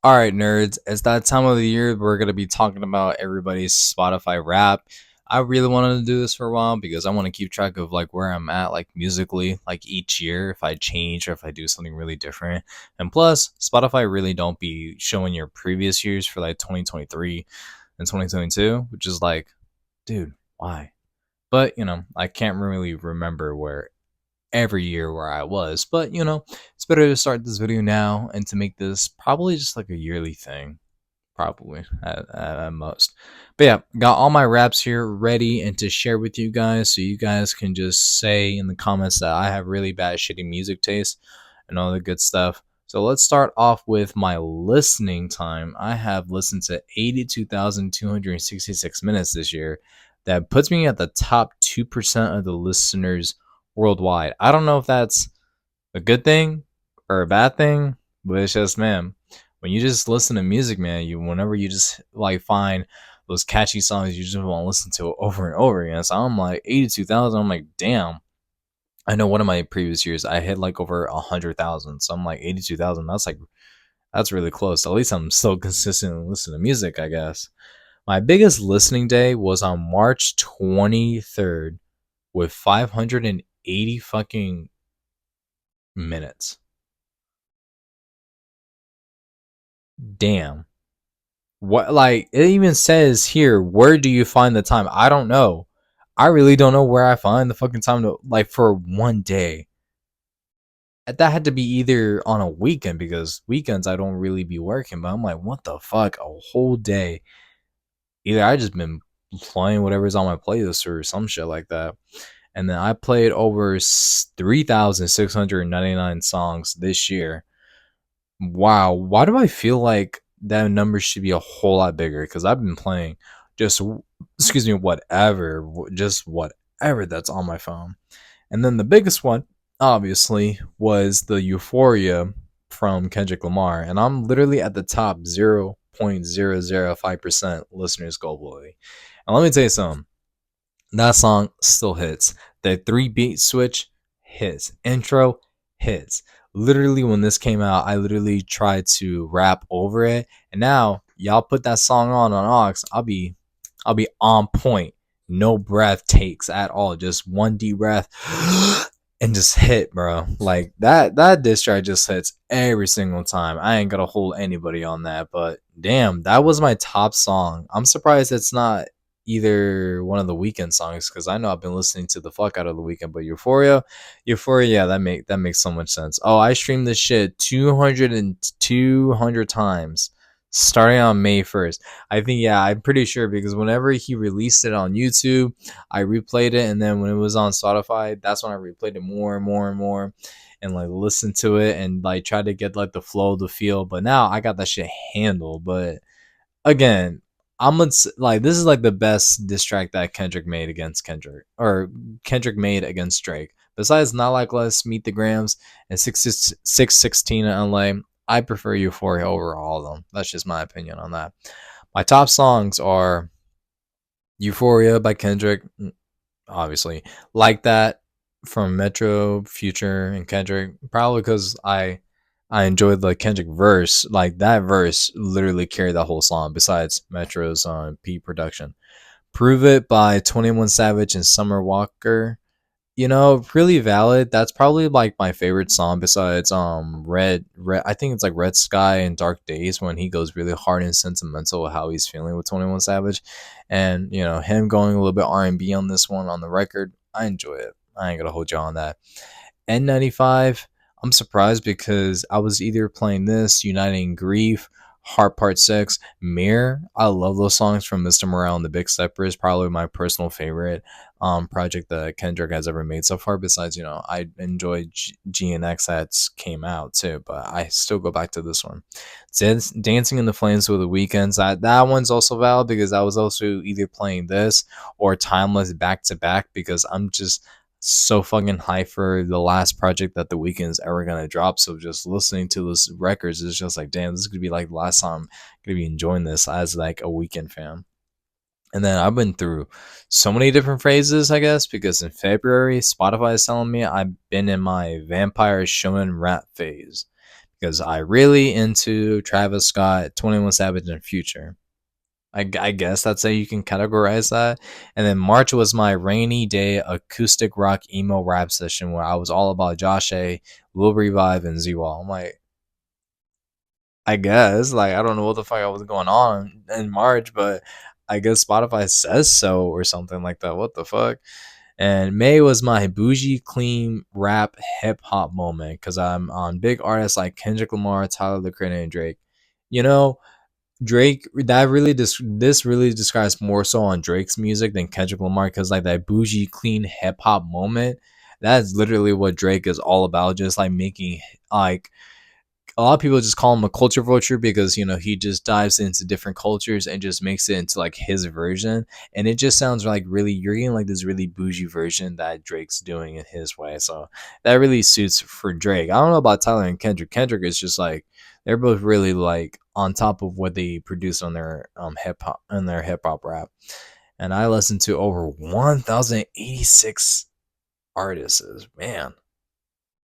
All right, nerds, it's that time of the year we're going to be talking about everybody's Spotify rap. I really wanted to do this for a while because I want to keep track of like where I'm at like musically like each year if I change or if I do something really different. And plus, Spotify really don't be showing your previous years for like 2023 and 2022, which is like, dude, why? But, I can't really remember where every year where I was. But it's better to start this video now and to make this probably just like a yearly thing, probably at most. But yeah, got all my raps here ready and to share with you guys, so you guys can just say in the comments that I have really bad, shitty music taste and all the good stuff. So let's start off with my listening time. I have listened to 82,266 minutes this year. That puts me at the top 2% of the listeners worldwide. I don't know if that's a good thing or a bad thing, but it's just, man, when you just listen to music, man, whenever you just like find those catchy songs, you just want to listen to it over and over again. So I'm like 82,000. I'm like, damn. I know one of my previous years I hit like over 100,000. So I'm like 82,000. That's really close. At least I'm still consistent listening to music, I guess. My biggest listening day was on March 23rd with 580 fucking minutes. Damn. What, like, it even says here, where do you find the time? I don't know. I really don't know where I find the fucking time to, like, for one day. That had to be either on a weekend because weekends I don't really be working, but I'm like, what the fuck? A whole day. Either I just been playing whatever's on my playlist or some shit like that. And then I played over 3,699 songs this year. Wow, why do I feel like that number should be a whole lot bigger? Because I've been playing just, excuse me, whatever, just whatever that's on my phone. And then the biggest one, obviously, was the Euphoria from Kendrick Lamar. And I'm literally at the top 0.005% listeners globally. And let me tell you something, that song still hits. The three beat switch hits. Intro hits. Literally, when this came out, I literally tried to rap over it, and now y'all put that song on Aux. I'll be on point. No breath takes at all. Just one deep breath and just hit, bro. Like that diss track just hits every single time. I ain't gonna hold anybody on that, but damn, that was my top song. I'm surprised it's not either one of the weekend songs because I know I've been listening to the fuck out of the weekend. But Euphoria, yeah, that makes so much sense. Oh, I streamed this shit 200 times starting on May 1st. I think, yeah, I'm pretty sure because whenever he released it on YouTube, I replayed it, and then when it was on Spotify, that's when I replayed it more and more and more and like listened to it and like tried to get like the flow, the feel. But now I got that shit handled. But again, I'm gonna like, this is like the best diss track that Kendrick made against Kendrick, or Kendrick made against Drake. Besides Not Like Less, Meet the Grams, and 616 in LA, I prefer Euphoria over all of them. That's just my opinion on that. My top songs are Euphoria by Kendrick, obviously. Like That from Metro, Future, and Kendrick. Probably because I enjoyed the Kendrick verse. Like that verse literally carried that whole song. Besides Metro's P production. Prove It by 21 Savage and Summer Walker. Really valid. That's probably like my favorite song besides red, I think it's like Red Sky and Dark Days, when he goes really hard and sentimental with how he's feeling with 21 Savage. And him going a little bit R&B on this one on the record, I enjoy it. I ain't gonna hold you on that. N95, I'm surprised because I was either playing this, Uniting Grief, Heart Part 6, Mirror. I love those songs from Mr. Morale and the Big Stepper is probably my personal favorite project that Kendrick has ever made so far. Besides, I enjoyed GNX that's came out too, but I still go back to this one. Dancing in the Flames with the Weekends. That one's also valid because I was also either playing this or Timeless back to back because I'm just so fucking hyped for the last project that the Weeknd's ever gonna drop. So just listening to those records is just like, damn, this is gonna be like the last time I'm gonna be enjoying this as like a Weeknd fan. And then I've been through so many different phases, I guess, because in February, Spotify is telling me I've been in my vampire shonen rap phase because I really into Travis Scott, 21 Savage, and Future. I guess that's how you can categorize that. And then March was my rainy day acoustic rock emo rap session where I was all about Josh A, Lil Revive, and Z-Wall. I'm like, I guess. Like, I don't know what the fuck I was going on in March, but I guess Spotify says so or something like that. What the fuck? And May was my bougie, clean rap hip hop moment because I'm on big artists like Kendrick Lamar, Tyler the Creator, and Drake. You know, Drake, this really describes more so on Drake's music than Kendrick Lamar because like that bougie, clean hip hop moment. That's literally what Drake is all about. Just like making like a lot of people just call him a culture vulture because he just dives into different cultures and just makes it into like his version, and it just sounds like really you're getting like this really bougie version that Drake's doing in his way. So that really suits for Drake. I don't know about Tyler and Kendrick. Kendrick is just like they're both really like on top of what they produce on their hip hop rap. And I listened to over 1,086 artists. Man,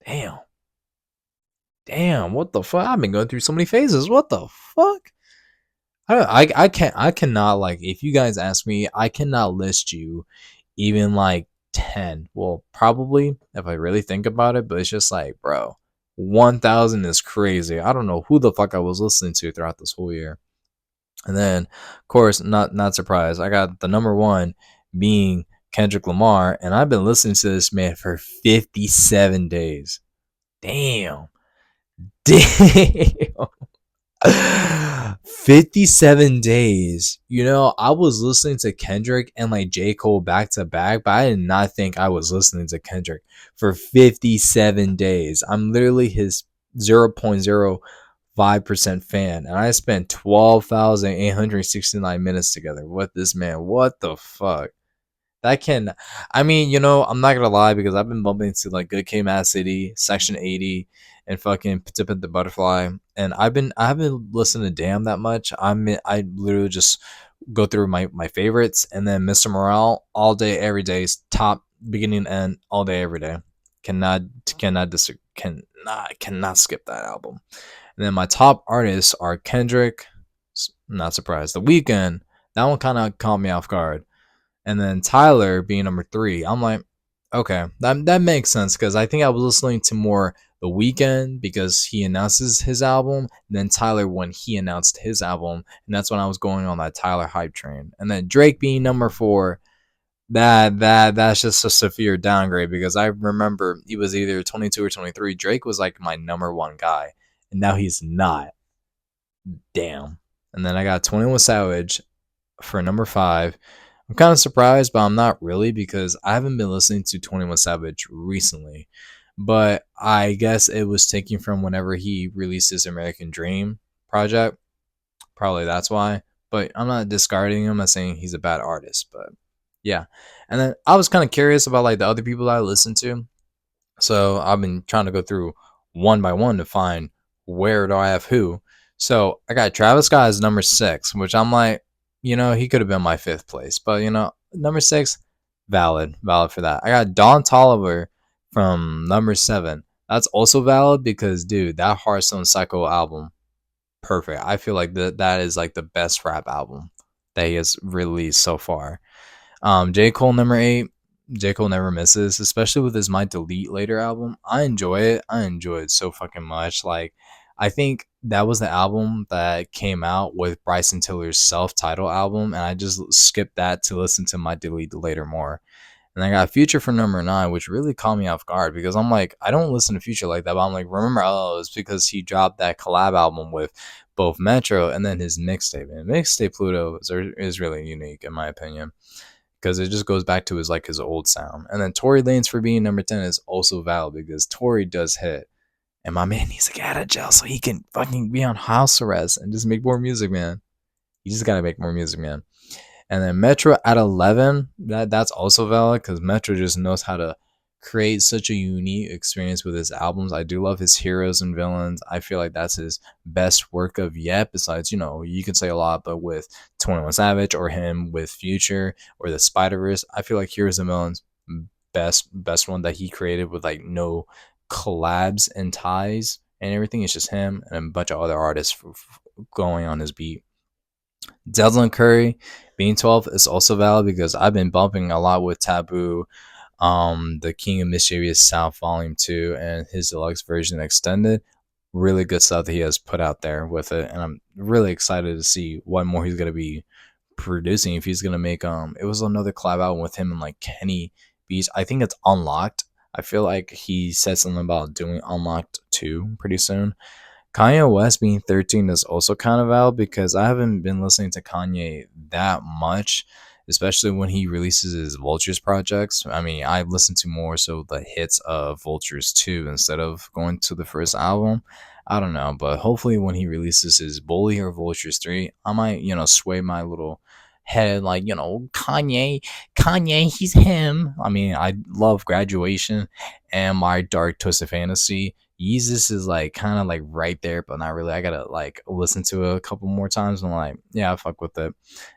damn. Damn, what the fuck? I've been going through so many phases. What the fuck? I cannot like if you guys ask me, I cannot list you even like 10. Well, probably if I really think about it, but it's just like, bro, 1,000 is crazy. I don't know who the fuck I was listening to throughout this whole year. And then, of course, not surprised. I got the number one being Kendrick Lamar, and I've been listening to this man for 57 days. Damn. Damn. 57 days. I was listening to Kendrick and like J. Cole back to back, but I did not think I was listening to Kendrick for 57 days. I'm literally his 0.05% fan, and I spent 12,869 minutes together with this man. What the fuck? That can, I mean, I'm not gonna lie because I've been bumping into like Good K, Mad City, Section 80, and fucking Tip of the Butterfly, and I haven't listened to Damn that much. I literally just go through my favorites, and then Mr. Morale all day every day is top beginning and end all day every day. Cannot cannot skip that album. And then my top artists are Kendrick, not surprised. The Weeknd, that one kind of caught me off guard, and then Tyler being number three. I'm like, okay, that makes sense because I think I was listening to more The Weeknd because he announces his album, then Tyler when he announced his album, and that's when I was going on that Tyler hype train. And then Drake being number four, that's just a severe downgrade because I remember he was either 22 or 23. Drake was like my number one guy, and now he's not. Damn. And then I got 21 Savage for number five. I'm kind of surprised, but I'm not really because I haven't been listening to 21 Savage recently. But I guess it was taken from whenever he released his American Dream project. Probably that's why. But I'm not discarding him as saying he's a bad artist. But yeah. And then I was kind of curious about like the other people that I listened to. So I've been trying to go through one by one to find where do I have who. So I got Travis Scott as number six, which I'm like, he could have been my fifth place, but number six, valid for that. I got Don Toliver from number seven. That's also valid because, dude, that Hearthstone Psycho album, perfect. I feel like that is like the best rap album that he has released so far. J. Cole number eight. J. Cole never misses, especially with his Might Delete Later album. I enjoy it. I enjoy it so fucking much. Like, I think that was the album that came out with Bryson Tiller's self-titled album, and I just skipped that to listen to Might Delete Later more. And I got Future for number nine, which really caught me off guard because I'm like, I don't listen to Future like that, but I'm like, remember, oh, it's because he dropped that collab album with both Metro and then his mixtape. And mixtape Pluto is really unique in my opinion because it just goes back to his old sound. And then Tory Lanez for being number 10 is also valid because Tory does hit. And my man needs to get out of jail so he can fucking be on house arrest and just make more music, man. You just gotta make more music, man. And then Metro at 11, that's also valid because Metro just knows how to create such a unique experience with his albums. I do love his heroes and villains. I feel like that's his best work of yet. Besides, you can say a lot, but with 21 Savage or him with Future or the Spider Verse, I feel like heroes and villains best one that he created with like no collabs and ties and everything. It's just him and a bunch of other artists going on his beat. Delta Curry being 12 is also valid because I've been bumping a lot with Taboo, the King of Mischievous South Volume 2 and his deluxe version extended. Really good stuff that he has put out there with it, and I'm really excited to see what more he's gonna be producing. If he's gonna make it was another collab album with him and like Kenny Beats. I think it's Unlocked. I feel like he said something about doing Unlocked 2 pretty soon. Kanye West being 13 is also kind of out because I haven't been listening to Kanye that much, especially when he releases his Vultures projects. I mean, I listen to more so the hits of Vultures 2 instead of going to the first album. I don't know, but hopefully when he releases his Bully or Vultures 3, I might, sway my little head like, Kanye, he's him. I mean, I love Graduation and My Dark Twisted Fantasy. Yeezus is like kind of like right there, but not really. I gotta like listen to it a couple more times and like, yeah, I fuck with it.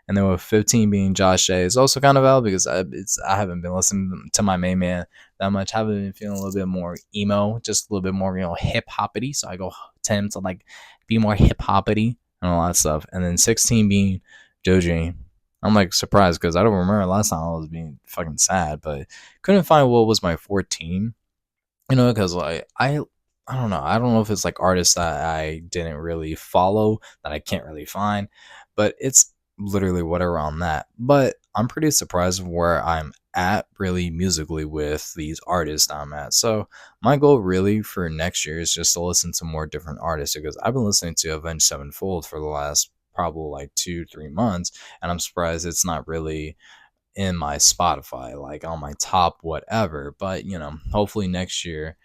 And then with 15 being Josh J is also kind of out because I haven't been listening to my main man that much. I haven't been feeling a little bit more emo, just a little bit more hip hoppity. So I go to him to like be more hip hoppity and all that stuff. And then 16 being Joji. I'm like surprised because I don't remember last time I was being fucking sad, but couldn't find what was my 14. Because like I don't know. I don't know if it's like artists that I didn't really follow that I can't really find, but it's literally whatever on that. But I'm pretty surprised of where I'm at really musically with these artists that I'm at. So my goal really for next year is just to listen to more different artists because I've been listening to Avenged Sevenfold for the last probably like 2 3 months, and I'm surprised it's not really in my Spotify, like on my top whatever. But hopefully next year,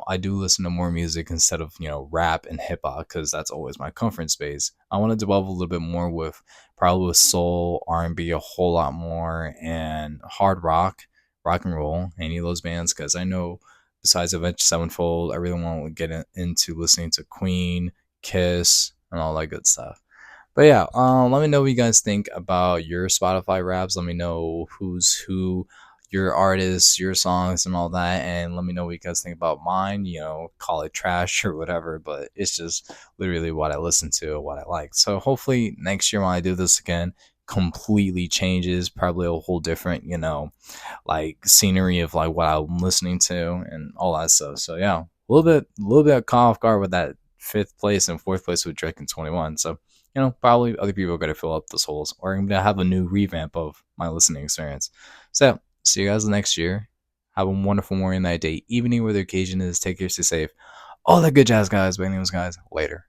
I do listen to more music instead of rap and hip hop because that's always my comfort space. I want to delve a little bit more with probably with soul, R&B a whole lot more, and hard rock and roll, any of those bands because I know besides Avenged Sevenfold, I really want to get into listening to Queen, Kiss, and all that good stuff. But yeah, let me know what you guys think about your Spotify raps. Let me know who's who, your artists, your songs, and all that. And let me know what you guys think about mine. Call it trash or whatever, but it's just literally what I listen to, what I like. So hopefully next year when I do this again, completely changes, probably a whole different, like scenery of like what I'm listening to and all that stuff. So yeah, a little bit caught off guard with that fifth place and fourth place with Drake and 21. So probably other people are going to fill up those holes, or I'm going to have a new revamp of my listening experience. So, see you guys next year. Have a wonderful morning, night, day, evening, where the occasion is. Take care, stay safe. All that good jazz, guys. My name is guys. Later.